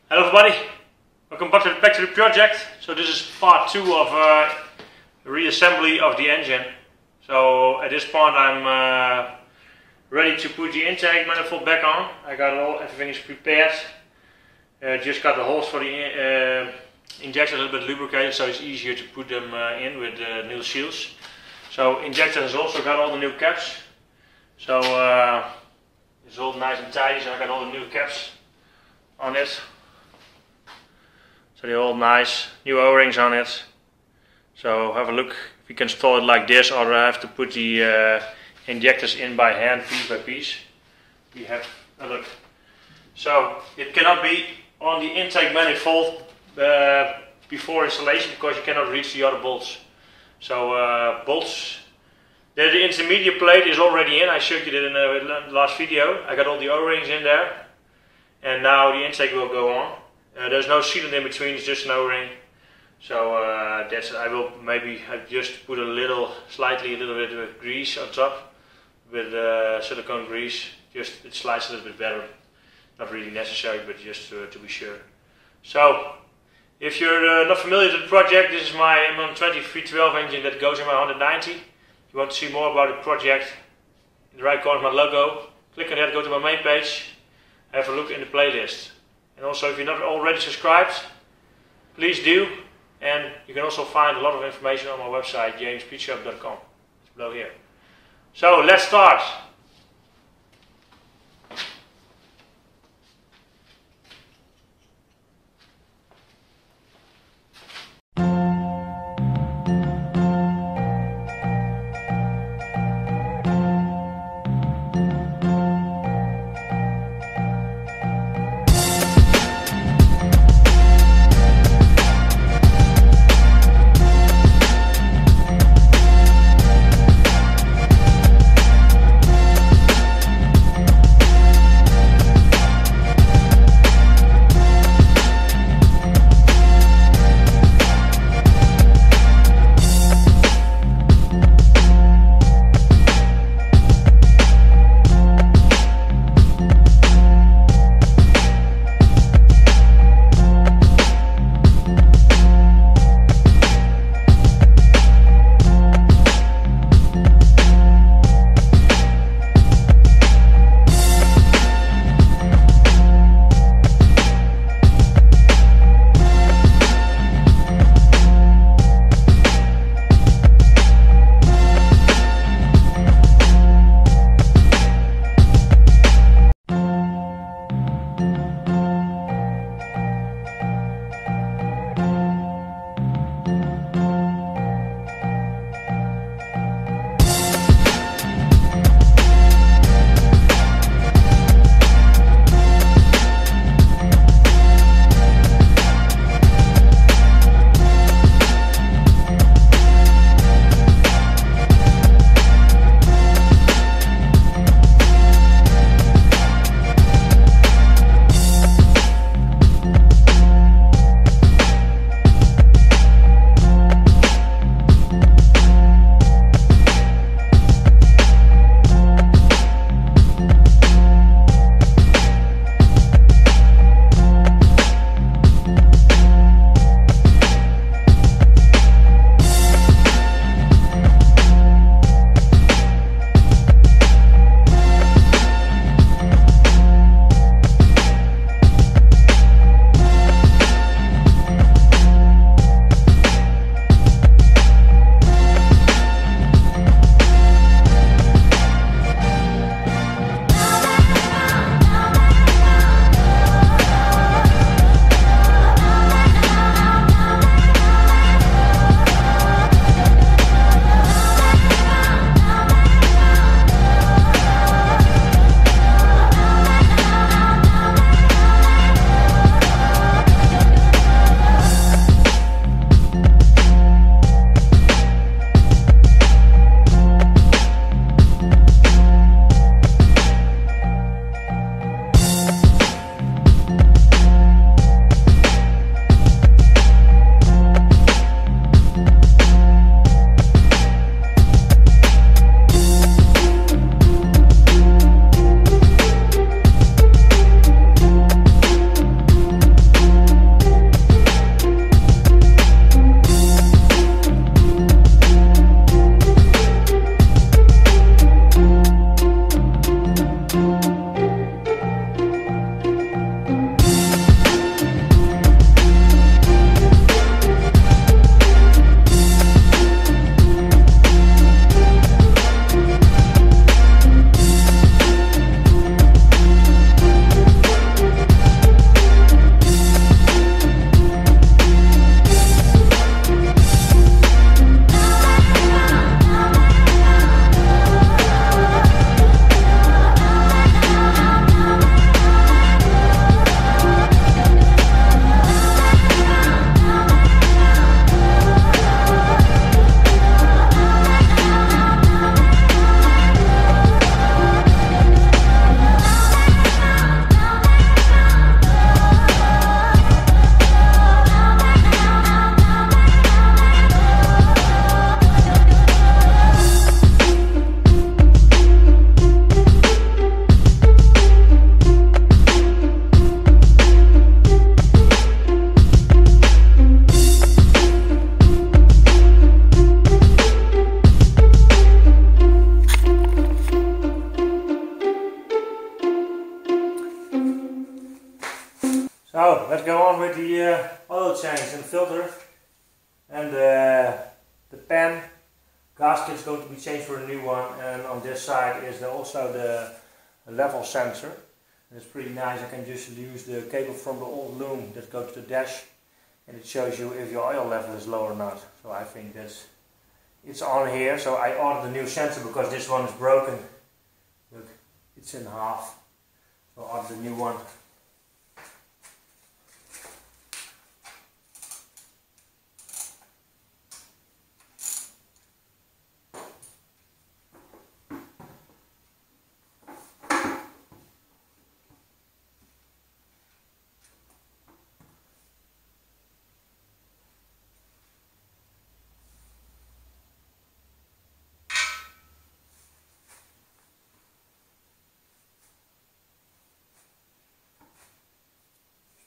Hello everybody, welcome back to the project. So this is part 2 of reassembly of the engine. So at this point I'm ready to put the intake manifold back on. I got everything is prepared. Just got the holes for the injectors a little bit lubricated, so it's easier to put them in with new seals. So injector has also got all the new caps. So it's all nice and tidy, so I got all the new caps on it. So they're all nice, new O-rings on it. So have a look if you can install it like this, or I have to put the injectors in by hand, piece by piece. We have a look. So it cannot be on the intake manifold before installation because you cannot reach the other bolts. So bolts, the intermediate plate is already in. I showed you that in the last video. I got all the O-rings in there, and now the intake will go on. There's no sealant in between, it's just an O-ring. So that's I will maybe just put a little bit of grease on top with silicone grease. Just it slides a little bit better. Not really necessary, but just to be sure. So if you're not familiar with the project, this is my M120 V12 engine that goes in my 190. If you want to see more about the project, in the right corner is my logo. Click on that, go to my main page, have a look in the playlist. And also, if you're not already subscribed, please do. And you can also find a lot of information on my website, jamespeedshop.com. It's below here. So let's start. So let's go on with the oil change and filter, and the pan gasket is going to be changed for a new one, and on this side is also the level sensor. And it's pretty nice. I can just use the cable from the old loom that goes to the dash, and it shows you if your oil level is low or not. So I think it's on here. So I ordered a new sensor because this one is broken. Look, it's in half. So I ordered a new one.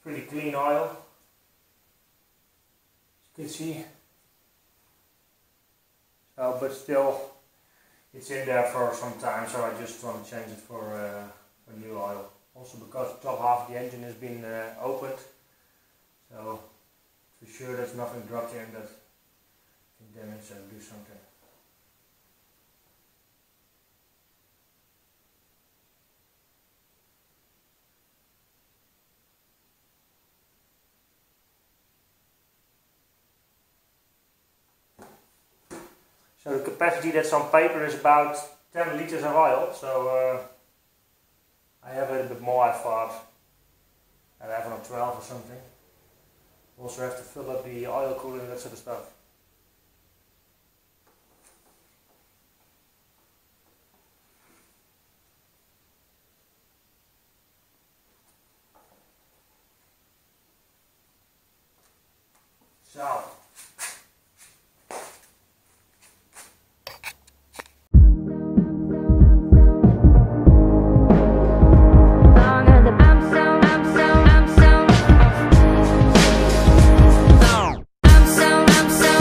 Pretty clean oil, as you can see. So, but still, it's in there for some time, so I just want to change it for new oil. Also because the top half of the engine has been opened, so for sure there's nothing dropped in that can damage or do something. So the capacity that's on paper is about 10 liters of oil, so I have a little bit more, I thought. 11 or 12 or something. Also have to fill up the oil cooler and that sort of stuff. So. I'm so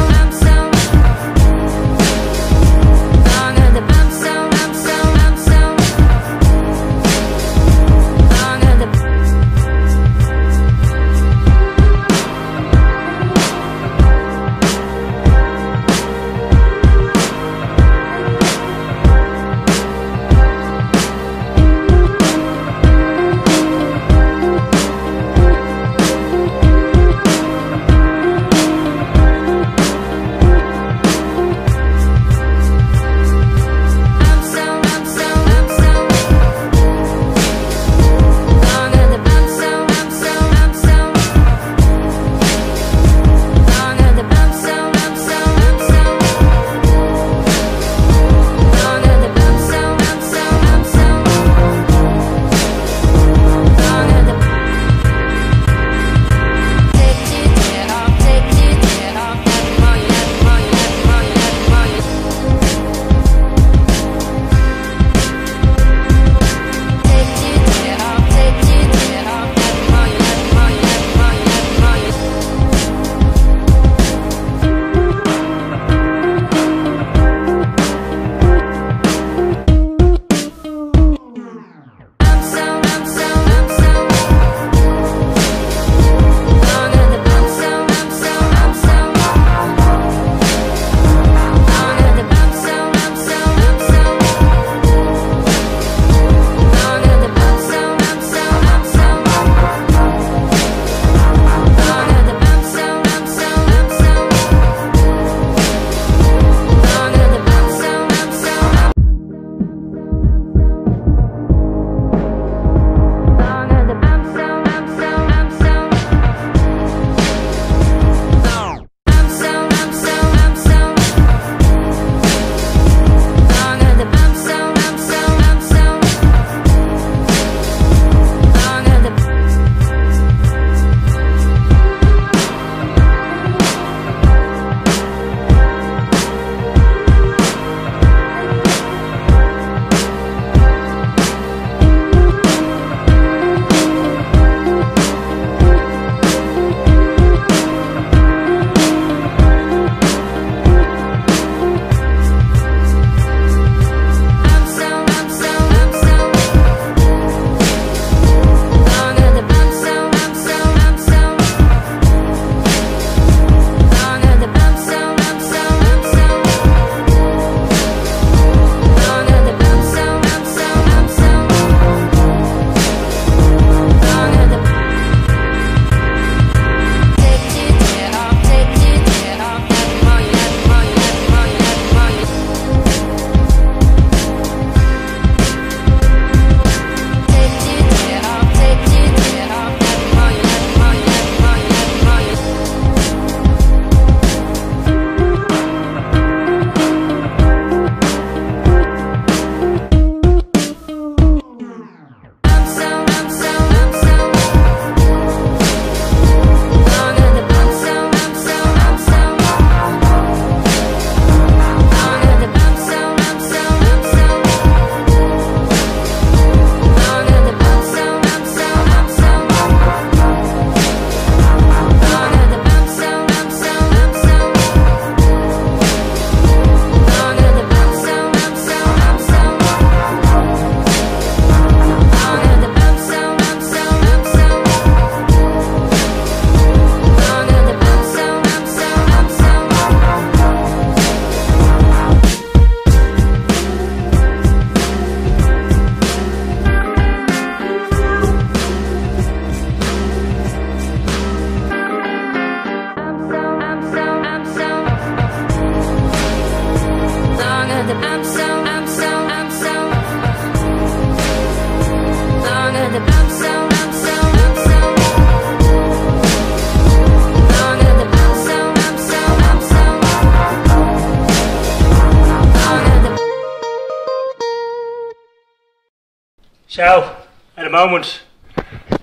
So at the moment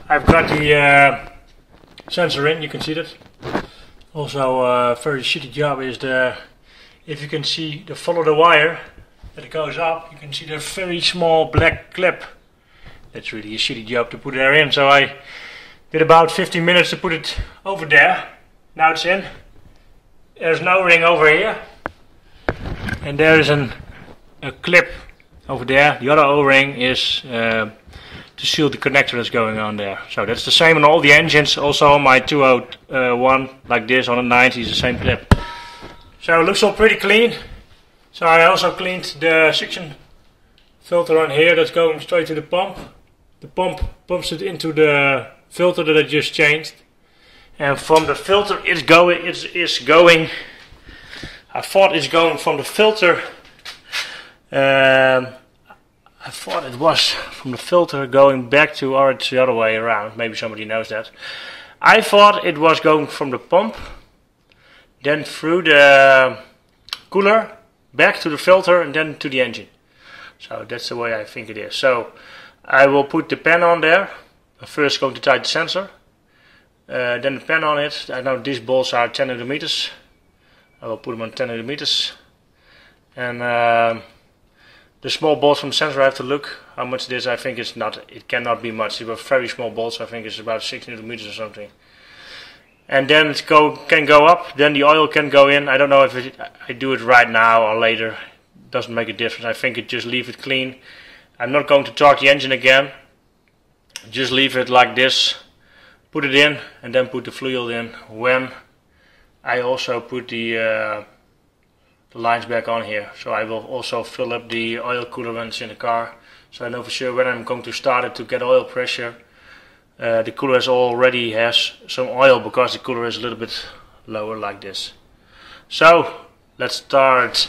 I've got the sensor in, you can see that. Also a very shitty job is if you can see the follow the wire that it goes up, you can see the very small black clip. That's really a shitty job to put there in, so I did about 15 minutes to put it over there. Now it's in. There's an O-ring over here and there is a clip over there. The other O-ring is to seal the connector that's going on there. So that's the same on all the engines, also on my 201 like this, on a 90 is the same clip. So it looks all pretty clean. So I also cleaned the suction filter on here that's going straight to the pump. The pump pumps it into the filter that I just changed. And from the filter it's going, I thought it's going from the filter, I thought it was from the filter going back to, or it's the other way around, maybe somebody knows that. I thought it was going from the pump, then through the cooler, back to the filter and then to the engine. So that's the way I think it is. So I will put the pen on there. I'm first going to tighten the sensor, then the pen on it. I know these bolts are 10 millimeters. I will put them on 10 millimeters. And the small bolts from the sensor, I have to look how much it is. I think it's not, it cannot be much. They were very small bolts. I think it's about 6 millimeters or something. And then it can go up. Then the oil can go in. I don't know if I do it right now or later. It doesn't make a difference. I think it just leave it clean. I'm not going to torque the engine again. Just leave it like this. Put it in and then put the fluid in when I also put the lines back on here. So I will also fill up the oil cooler when it's in the car, so I know for sure when I'm going to start it to get oil pressure. The cooler already has some oil because the cooler is a little bit lower like this. So let's start.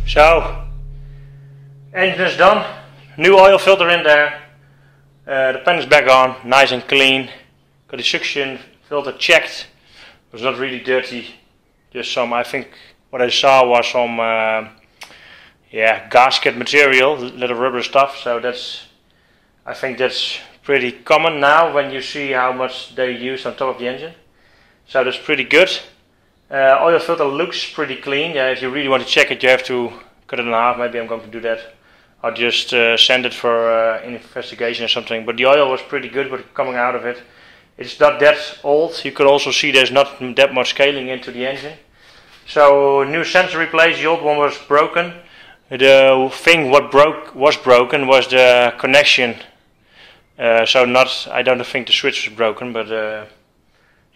So, engine is done, new oil filter in there, the pen is back on, nice and clean, got the suction filter checked, It was not really dirty, just some, I think what I saw was some gasket material, little rubber stuff. So I think that's pretty common now when you see how much they use on top of the engine. So that's pretty good. Oil filter looks pretty clean. If you really want to check it, you have to cut it in half. Maybe I'm going to do that. I'll just send it for investigation or something. But the oil was pretty good, but coming out of it, it's not that old. You could also see there's not that much scaling into the engine. So new sensor replaced. The old one was broken. The thing what was broken was the connection. I don't think the switch was broken, but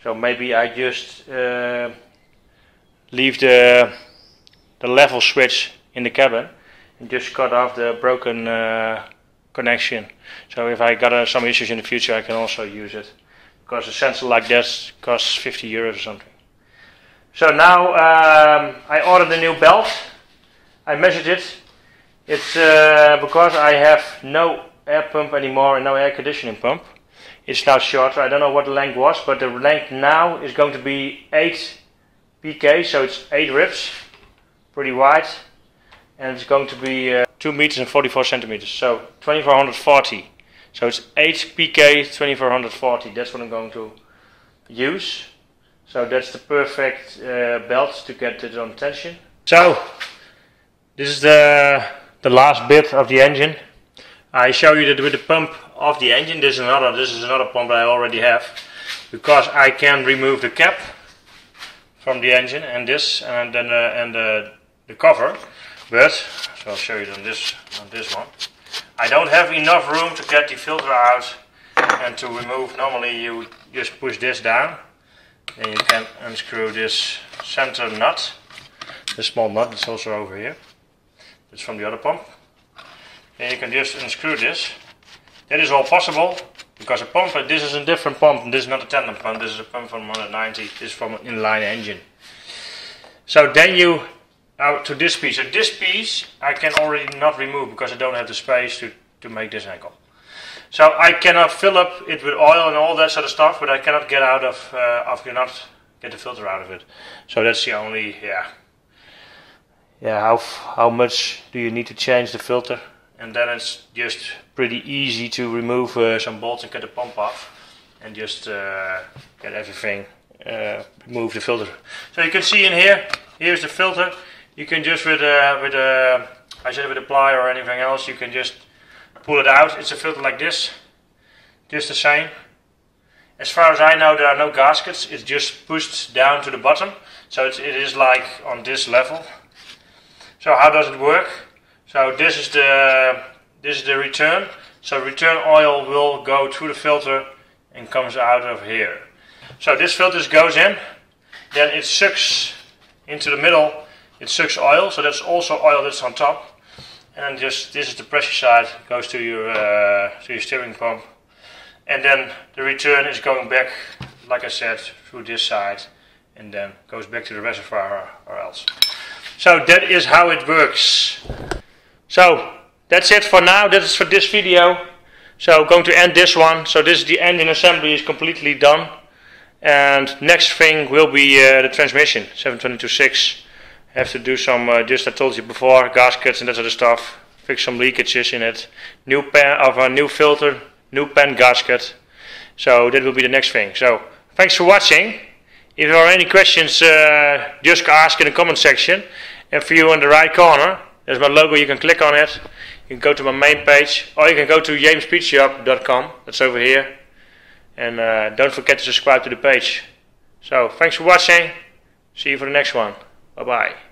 so maybe I just leave the level switch in the cabin and just cut off the broken connection. So if I got some issues in the future, I can also use it, because a sensor like that costs 50 euros or something. So now I ordered a new belt. I measured it. It's because I have no air pump anymore and no air conditioning pump. It's now shorter. I don't know what the length was, but the length now is going to be 8 pk, so it's 8 ribs, pretty wide, and it's going to be 2 meters and 44 centimeters, so 2440. So it's 8 pk 2440. That's what I'm going to use. So that's the perfect belt to get it on tension. So this is the last bit of the engine. I show you that with the pump of the engine. This is another pump that I already have, because I can remove the cap from the engine and this and then the cover. But so I'll show you on this one. I don't have enough room to get the filter out and to remove. Normally you just push this down, and you can unscrew this center nut, the small nut that's also over here. It's from the other pump. And you can just unscrew this. That is all possible because a pump, this is a different pump. This is not a tandem pump, this is a pump from 190. This is from an inline engine. So then you out to this piece. So this piece I can already not remove because I don't have the space to make this angle. So I cannot fill up it with oil and all that sort of stuff, but I cannot get out of get the filter out of it. So that's the only how much do you need to change the filter? And then it's just pretty easy to remove some bolts and get the pump off, and just get everything, remove the filter. So you can see in here, here's the filter. You can just with a plier or anything else, you can just pull it out. It's a filter like this, just the same. As far as I know, there are no gaskets. It's just pushed down to the bottom, so it is like on this level. So how does it work? So this is the return. So return oil will go through the filter and comes out of here. So this filter goes in, then it sucks into the middle. It sucks oil, so that's also oil that's on top. And just this is the pressure side, goes to your steering pump, and then the return is going back, like I said, through this side, and then goes back to the reservoir or else. So that is how it works. So that's it for now. That is for this video. So going to end this one. So this is the engine assembly is completely done, and next thing will be the transmission 722.6. Have to do some just I told you before, gaskets and that sort of stuff. Fix some leakages in it. New pan of a new filter, new pan gasket. So that will be the next thing. So thanks for watching. If there are any questions, just ask in the comment section. And for you on the right corner, there's my logo. You can click on it. You can go to my main page, or you can go to jamesspeedshop.com. That's over here. And don't forget to subscribe to the page. So thanks for watching. See you for the next one. Bye bye.